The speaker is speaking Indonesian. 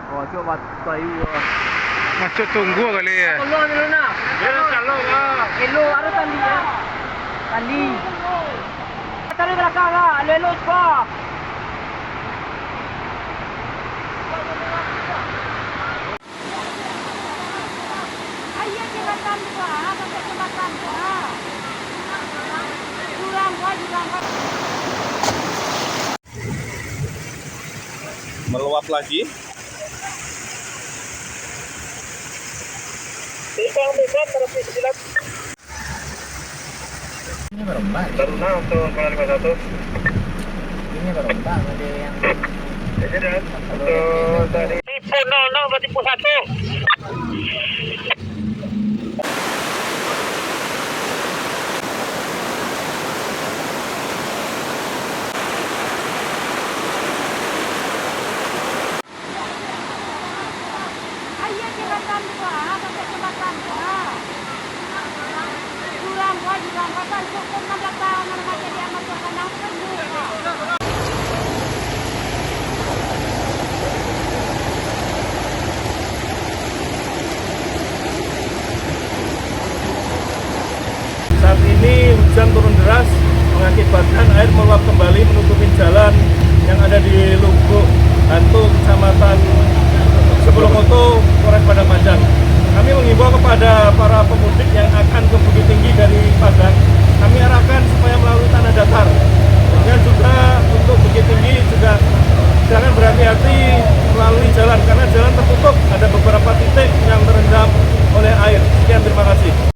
Oh, coba tayo. Masuk tunggu kali ya. Tolong dulu nak. Ya kalau Elo, ada tali ya. Tali. Tali belakang lah, lelo pa. Ayo jembatan dua, sampai jembatan dua. Jurang dua, jurang dua. meluap lagi. Ini merombak. Taruna untuk Kepala 51. Ini merombak ada yang Jadi dan untuk tadi tipe 00 berarti tipe 1. Ayo jembatan dua, sampai jembatan dua. Jurang dua, jurang dua. Kan cukup 16 tahun remaja dia masuk kandang penuh. Saat ini hujan turun deras mengakibatkan air meluap kembali menutupi jalan yang ada di Lubuk Hantu, Kecamatan Sebelumkoto, Polres Padang Panjang. Kami mengimbau kepada para pemudik yang akan ke Bukit Tinggi dari pagi